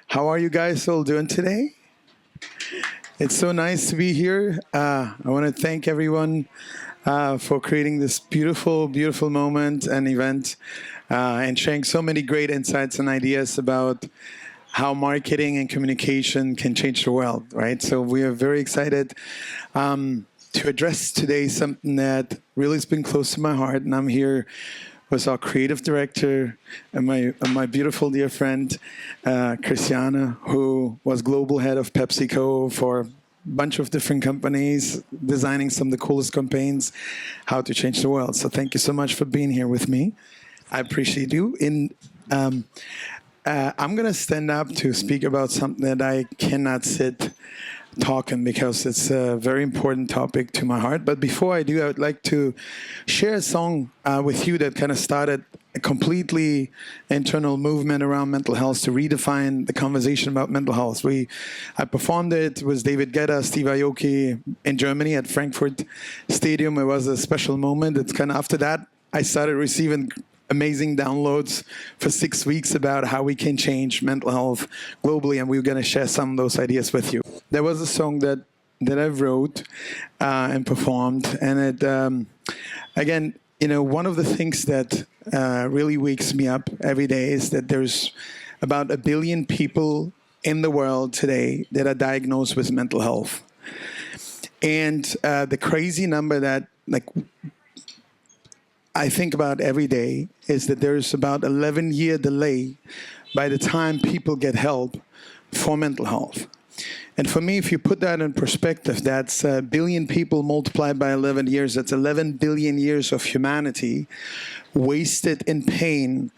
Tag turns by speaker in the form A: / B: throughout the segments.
A: How are you guys all doing today? It's so nice to be here. I want to thank everyone for creating this beautiful, beautiful moment and event and sharing so many great insights and ideas about how marketing and communication can change the world, right? So we are very excited to address today something that really has been close to my heart, and I'm here with our creative director and my beautiful dear friend, Christiana, who was global head of PepsiCo for a bunch of different companies, designing some of the coolest campaigns, how to change the world. So thank you so much for being here with me. I appreciate you. I'm going to stand up to speak about something that I cannot sit talking because it's a very important topic to my heart. But before I do, I would like to share a song with you that kind of started a completely internal movement around mental health to redefine the conversation about mental health. I performed it with David Guetta, Steve Aoki in Germany at Frankfurt Stadium. It was a special moment. It's kind of after that, I started receiving amazing downloads for 6 weeks about how we can change mental health globally, and we're going to share some of those ideas with you. There was a song that I wrote and performed, and it again, one of the things that really wakes me up every day is that there's about 1 billion people in the world today that are diagnosed with mental health, and the crazy number that I think about every day is that there's about 11-year delay by the time people get help for mental health. And for me, if you put that in perspective, that's 1 billion people multiplied by 11 years. That's 11 billion years of humanity wasted in pain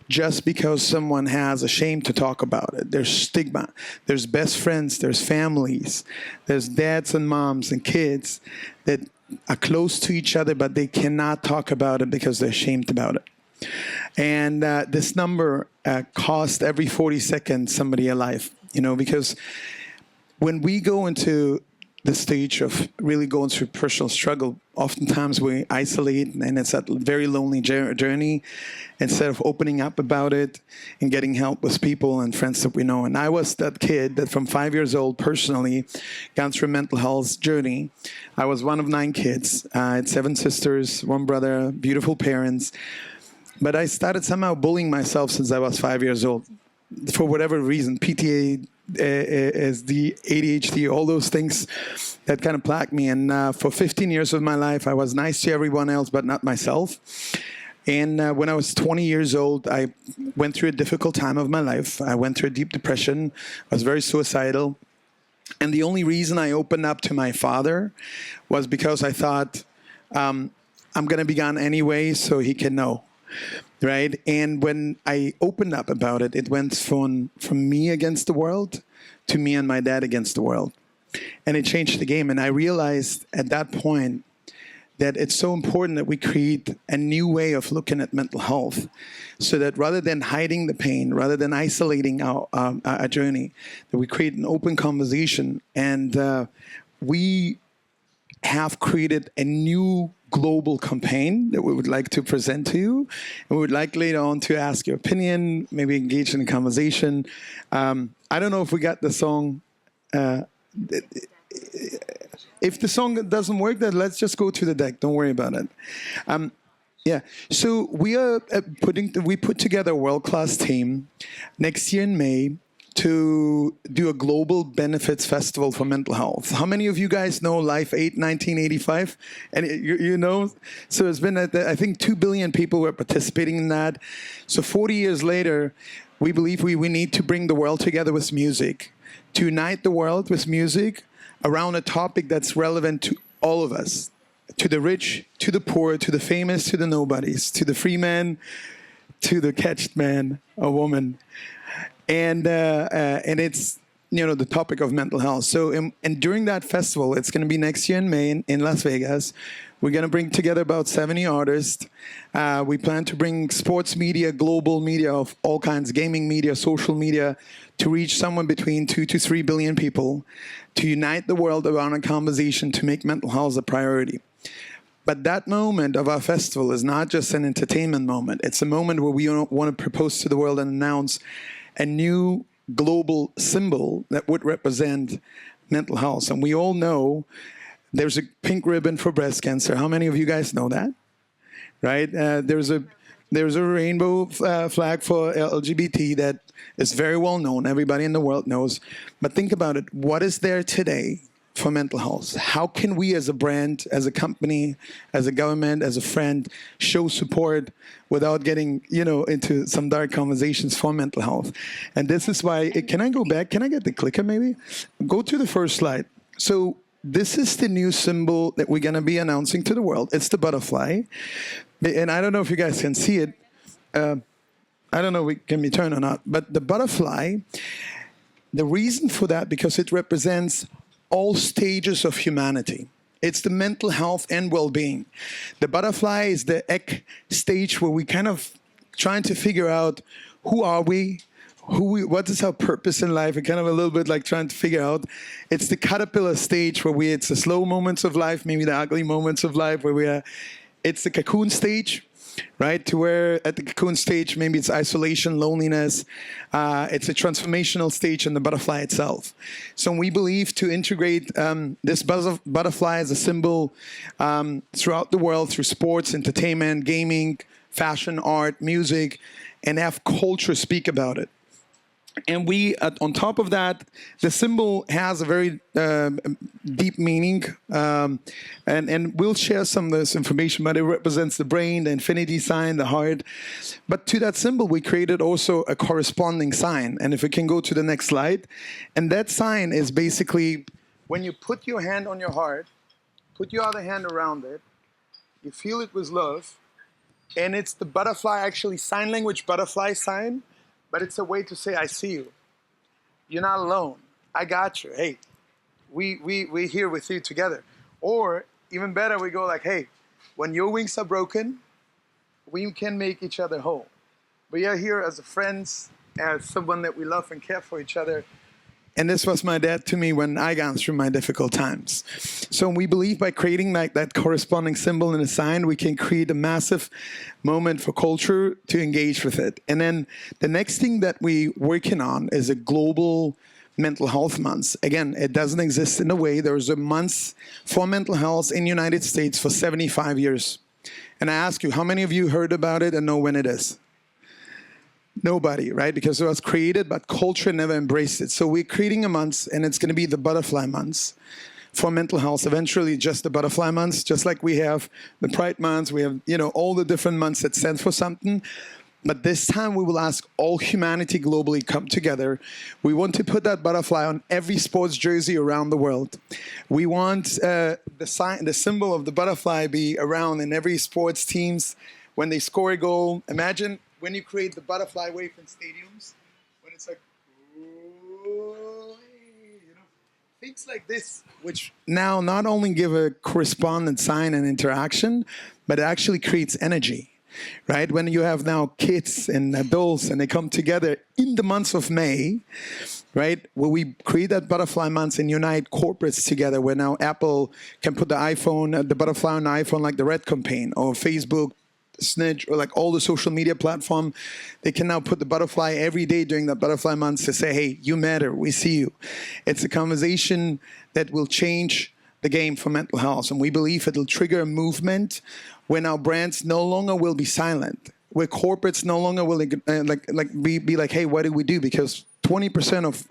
A: just because someone has a shame to talk about it. There's stigma. There's best friends. There's families. There's dads and moms and kids that are close to each other, but they cannot talk about it because they're ashamed about it. And this number costs every 40 seconds somebody a life, because when we go into the stage of really going through personal struggle, oftentimes we isolate, and it's a very lonely journey instead of opening up about it and getting help with people and friends that we know. And I was that kid that from 5 years old personally gone through a mental health journey. I was one of 9 kids. I had 7 sisters, 1 brother, beautiful parents. But I started somehow bullying myself since I was 5 years old. For whatever reason, PTA, as the ADHD, all those things that kind of plagued me. And for 15 years of my life, I was nice to everyone else, but not myself. And when I was 20 years old, I went through a difficult time of my life. I went through a deep depression. I was very suicidal. And the only reason I opened up to my father was because I thought, I'm going to be gone anyway, so he can know. Right? And when I opened up about it, it went from me against the world to me and my dad against the world. And it changed the game. And I realized at that point that it's so important that we create a new way of looking at mental health so that rather than hiding the pain, rather than isolating our journey, that we create an open conversation. And we have created a new global campaign that we would like to present to you. And we would like later on to ask your opinion, maybe engage in a conversation. I don't know if we got the song. If the song doesn't work, then let's just go to the deck. Don't worry about it. Yeah, so we put together a world-class team next year in May to do a global benefits festival for mental health. How many of you guys know Life 8 1985? And you know, so it's been, I think 2 billion people were participating in that. So 40 years later, we believe we need to bring the world together with music, to unite the world with music around a topic that's relevant to all of us, to the rich, to the poor, to the famous, to the nobodies, to the free man, to the catched man or woman. And it's, the topic of mental health. So, and during that festival, it's going to be next year in May in Las Vegas. We're going to bring together about 70 artists. We plan to bring sports media, global media of all kinds, gaming media, social media, to reach somewhere between 2 to 3 billion people, to unite the world around a conversation to make mental health a priority. But that moment of our festival is not just an entertainment moment. It's a moment where we want to propose to the world and announce a new global symbol that would represent mental health. And we all know there's a pink ribbon for breast cancer. How many of you guys know that? Right? There's a rainbow flag for LGBT that is very well known. Everybody in the world knows. But think about it. What is there today for mental health? How can we as a brand, as a company, as a government, as a friend, show support without getting, into some dark conversations for mental health? And this is why, can I go back? Can I get the clicker maybe? Go to the first slide. So this is the new symbol that we're going to be announcing to the world. It's the butterfly. And I don't know if you guys can see it. I don't know if it can be turned or not. But the butterfly, the reason for that, because it represents all stages of humanity. It's the mental health and well-being. The butterfly is the egg stage where we kind of trying to figure out who are we, what is our purpose in life, and kind of a little bit like trying to figure out. It's the caterpillar stage where it's the slow moments of life, maybe the ugly moments of life where we are. It's the cocoon stage, right? To where at the cocoon stage, maybe it's isolation, loneliness. It's a transformational stage in the butterfly itself. So we believe to integrate this butterfly as a symbol throughout the world through sports, entertainment, gaming, fashion, art, music, and have culture speak about it. And we, on top of that, the symbol has a very deep meaning, and we'll share some of this information, but it represents the brain, the infinity sign, the heart. But to that symbol, we created also a corresponding sign. And if we can go to the next slide, and that sign is basically when you put your hand on your heart, put your other hand around it, you feel it with love, and it's the butterfly, actually sign language butterfly sign. But it's a way to say, I see you. You're not alone. I got you. Hey, we're here with you together. Or even better, we go like, hey, when your wings are broken, we can make each other whole. We are here as friends, as someone that we love and care for each other. And this was my dad to me when I got through my difficult times. So we believe by creating like that corresponding symbol and a sign, we can create a massive moment for culture to engage with it. And then the next thing that we're working on is a global mental health month. Again, it doesn't exist in a way. There's a month for mental health in the United States for 75 years. And I ask you, how many of you heard about it and know when it is? Nobody, right? Because it was created, but culture never embraced it. So we're creating a month, and it's going to be the butterfly month for mental health. Eventually, just the butterfly months, just like we have the Pride months, we have, all the different months that stand for something. But this time, we will ask all humanity globally come together. We want to put that butterfly on every sports jersey around the world. We want the symbol of the butterfly be around in every sports teams when they score a goal. Imagine when you create the butterfly wave in stadiums, when it's like, things like this, which now not only give a correspondent sign and interaction, but it actually creates energy, right? When you have now kids and adults and they come together in the month of May, right, where we create that butterfly month and unite corporates together, where now Apple can put the butterfly on the iPhone, like the Red campaign, or Facebook, Snitch, or like all the social media platform, they can now put the butterfly every day during that butterfly month to say, hey, you matter, we see you. It's a conversation that will change the game for mental health. And we believe it'll trigger a movement when our brands no longer will be silent, where corporates no longer will be like, hey, what do we do? Because 20% of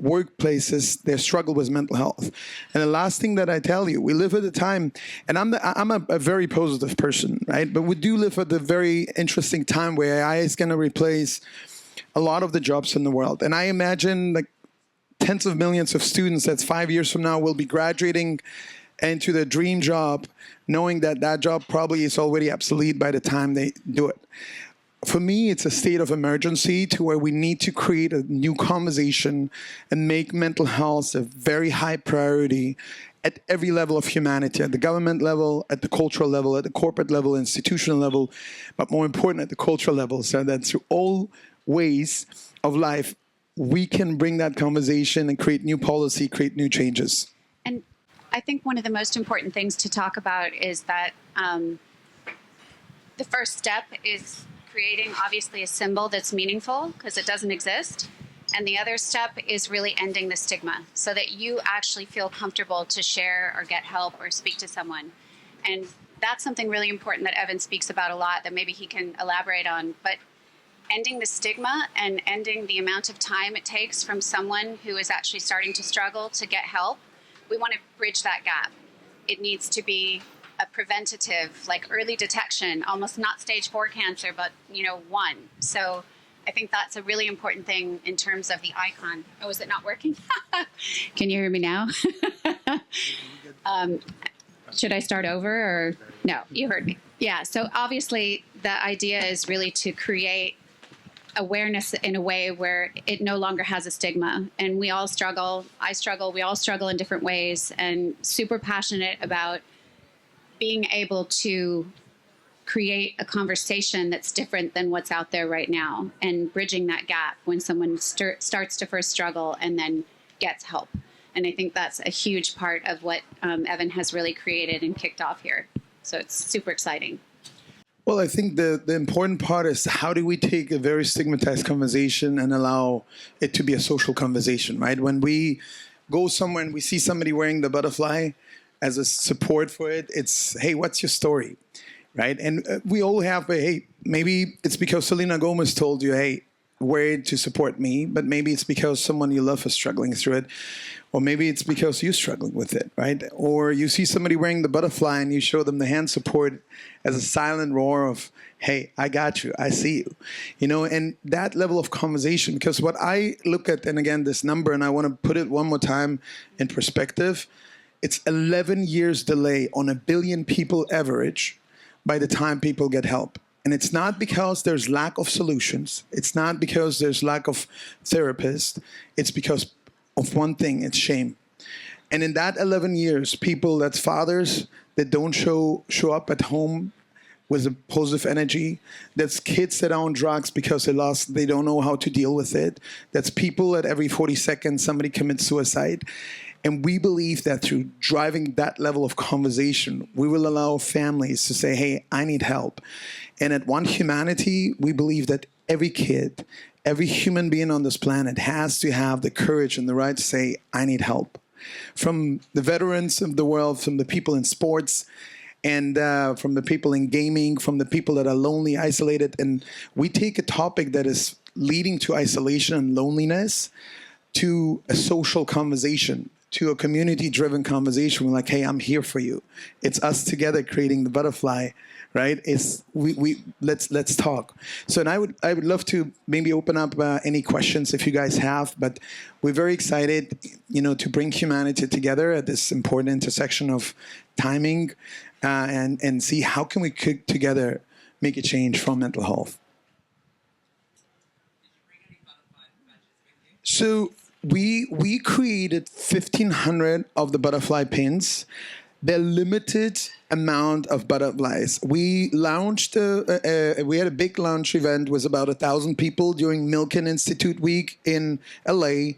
A: workplaces, they struggle with mental health. And the last thing that I tell you, we live at a time, and I'm a very positive person, right? But we do live at a very interesting time where AI is going to replace a lot of the jobs in the world. And I imagine like tens of millions of students that's 5 years from now will be graduating into their dream job, knowing that that job probably is already obsolete by the time they do it. For me, it's a state of emergency to where we need to create a new conversation and make mental health a very high priority at every level of humanity, at the government level, at the cultural level, at the corporate level, institutional level, but more important at the cultural level, so that through all ways of life, we can bring that conversation and create new policy, create new changes.
B: And I think one of the most important things to talk about is that the first step is creating, obviously, a symbol that's meaningful, because it doesn't exist. And the other step is really ending the stigma so that you actually feel comfortable to share or get help or speak to someone. And that's something really important that Evan speaks about a lot that maybe he can elaborate on. But ending the stigma and ending the amount of time it takes from someone who is actually starting to struggle to get help, we want to bridge that gap. It needs to be a preventative, like early detection, almost not stage 4 cancer, but 1. So I think that's a really important thing in terms of the icon. Oh, is it not working? Can you hear me now? Should I start over or no? You heard me. Yeah. So obviously the idea is really to create awareness in a way where it no longer has a stigma. And we all struggle. I struggle. We all struggle in different ways, and super passionate about being able to create a conversation that's different than what's out there right now, and bridging that gap when someone starts to first struggle and then gets help. And I think that's a huge part of what Evan has really created and kicked off here. So it's super exciting.
A: Well, I think the important part is how do we take a very stigmatized conversation and allow it to be a social conversation, right? When we go somewhere and we see somebody wearing the butterfly as a support for it, it's, hey, what's your story? Right? And we all have, hey, maybe it's because Selena Gomez told you, hey, wear it to support me, but maybe it's because someone you love is struggling through it, or maybe it's because you're struggling with it, right? Or you see somebody wearing the butterfly and you show them the hand support as a silent roar of, hey, I got you, I see you, and that level of conversation, because what I look at, and again, this number, and I want to put it one more time in perspective, it's 11 years delay on 1 billion people average by the time people get help. And it's not because there's lack of solutions. It's not because there's lack of therapists. It's because of one thing, it's shame. And in that 11 years, people, that's fathers that don't show up at home with a positive energy. That's kids that are on drugs because they don't know how to deal with it. That's people that every 40 seconds somebody commits suicide. And we believe that through driving that level of conversation, we will allow families to say, hey, I need help. And at One Humanity, we believe that every kid, every human being on this planet has to have the courage and the right to say, I need help. From the veterans of the world, from the people in sports, and from the people in gaming, from the people that are lonely, isolated. And we take a topic that is leading to isolation and loneliness to a social conversation, to a community-driven conversation. We're like, hey, I'm here for you. It's us together creating the butterfly, right? It's let's talk. So, and I would love to maybe open up any questions if you guys have. But we're very excited, to bring humanity together at this important intersection of timing, and see how can we together make a change for mental health. So we created 1,500 of the butterfly pins. They're limited amount of butterflies. We launched, we had a big launch event with about 1,000 people during Milken Institute Week in LA.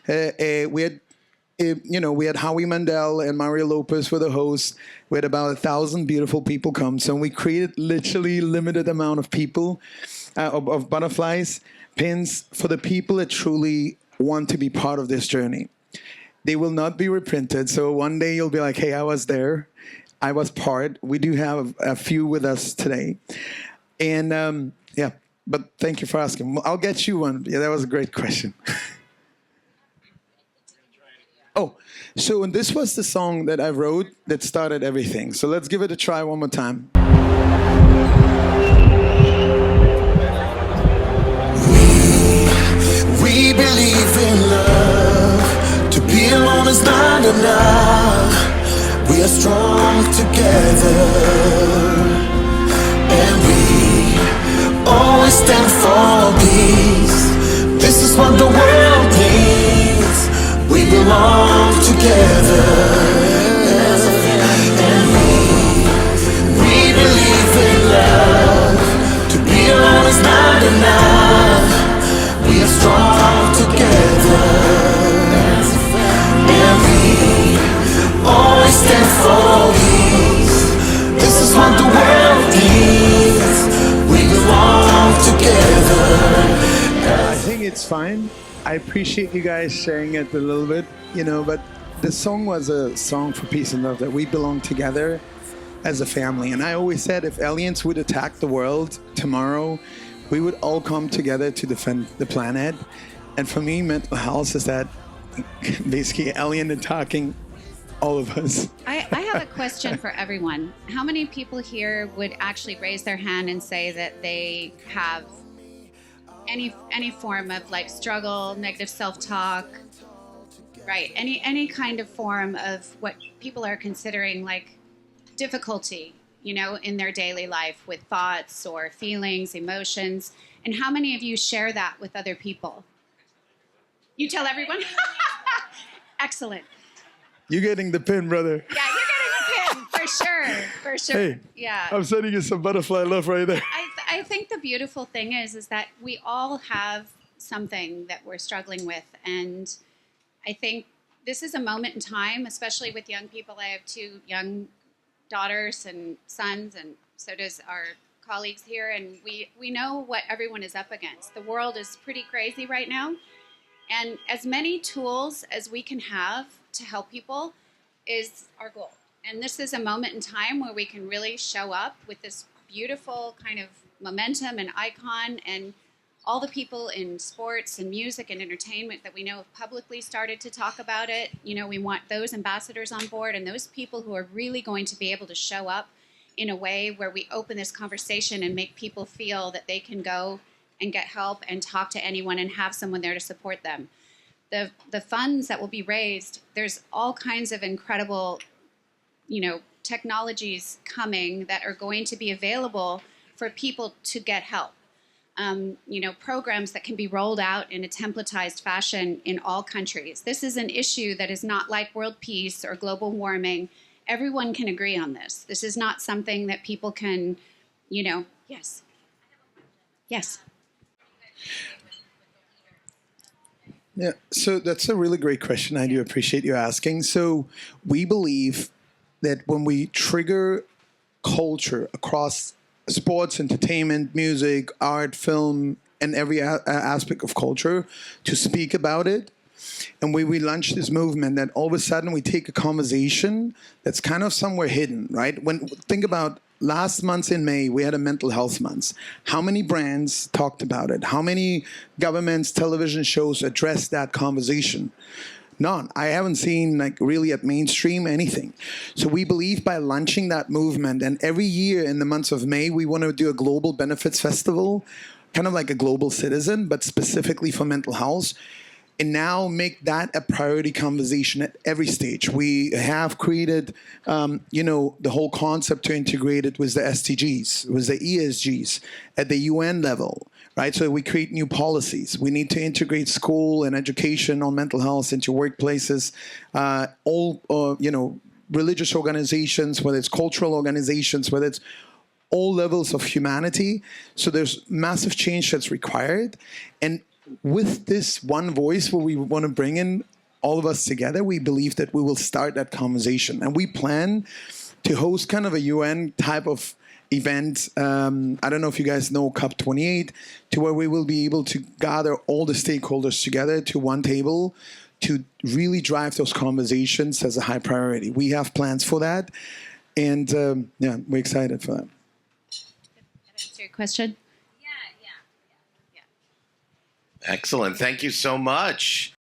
A: We had Howie Mandel and Mario Lopez for the hosts. We had about 1,000 beautiful people come. So we created literally limited amount of people, of butterflies, pins for the people that truly want to be part of this journey. They will not be reprinted. So one day you'll be like, hey, I was there. I was part. We do have a few with us today. And yeah, but thank you for asking. I'll get you one. Yeah, that was a great question. Oh, so and this was the song that I wrote that started everything. So let's give it a try one more time.
C: We believe in love. To be alone is not enough. We are strong together, and we always stand for peace. This is what the world needs. We belong together, and we believe in love. To be alone is not enough. We are strong together, and we always stand for peace. This is what the world needs. We belong together.
A: I think it's fine. I appreciate you guys sharing it a little bit, but the song was a song for peace and love, that we belong together as a family. And I always said if aliens would attack the world tomorrow, we would all come together to defend the planet. And for me, mental health is that basically alien attacking all of us.
B: I have a question for everyone. How many people here would actually raise their hand and say that they have any form of like struggle, negative self-talk, right? Any kind of form of what people are considering like difficulty, in their daily life with thoughts or feelings, emotions. And how many of you share that with other people? You tell everyone? Excellent.
A: You're getting the pin, brother.
B: Yeah, you're getting the pin, for sure.
A: Hey,
B: yeah.
A: I'm sending you some butterfly love right there.
B: I think the beautiful thing is that we all have something that we're struggling with. And I think this is a moment in time, especially with young people. I have 2 young daughters and sons, and so does our colleagues here. And we know what everyone is up against. The world is pretty crazy right now. And as many tools as we can have to help people is our goal. And this is a moment in time where we can really show up with this beautiful kind of momentum and icon, and all the people in sports and music and entertainment that we know have publicly started to talk about it. We want those ambassadors on board and those people who are really going to be able to show up in a way where we open this conversation and make people feel that they can go and get help and talk to anyone and have someone there to support them. The funds that will be raised, there's all kinds of incredible, technologies coming that are going to be available for people to get help. Programs that can be rolled out in a templatized fashion in all countries. This is an issue that is not like world peace or global warming. Everyone can agree on this. This is not something that people can, yes. Yes.
A: Yeah, so that's a really great question. I do appreciate you asking. So we believe that when we trigger culture across sports, entertainment, music, art, film, and every aspect of culture to speak about it, and we launch this movement, that all of a sudden we take a conversation that's kind of somewhere hidden, right? Think about last month in May, we had a mental health month. How many brands talked about it? How many governments, television shows addressed that conversation? None. I haven't seen really at mainstream anything. So we believe by launching that movement, and every year in the months of May, we want to do a global benefits festival, kind of like a global citizen, but specifically for mental health. And now make that a priority conversation at every stage. We have created, the whole concept to integrate it with the SDGs, with the ESGs at the UN level, right? So we create new policies. We need to integrate school and education on mental health into workplaces. Religious organizations, whether it's cultural organizations, whether it's all levels of humanity. So there's massive change that's required. And with this one voice where we want to bring in all of us together, we believe that we will start that conversation. And we plan to host kind of a UN type of event. I don't know if you guys know COP28, to where we will be able to gather all the stakeholders together to one table to really drive those conversations as a high priority. We have plans for that. And we're excited for that.
B: That answer your question?
D: Excellent. Thank you so much.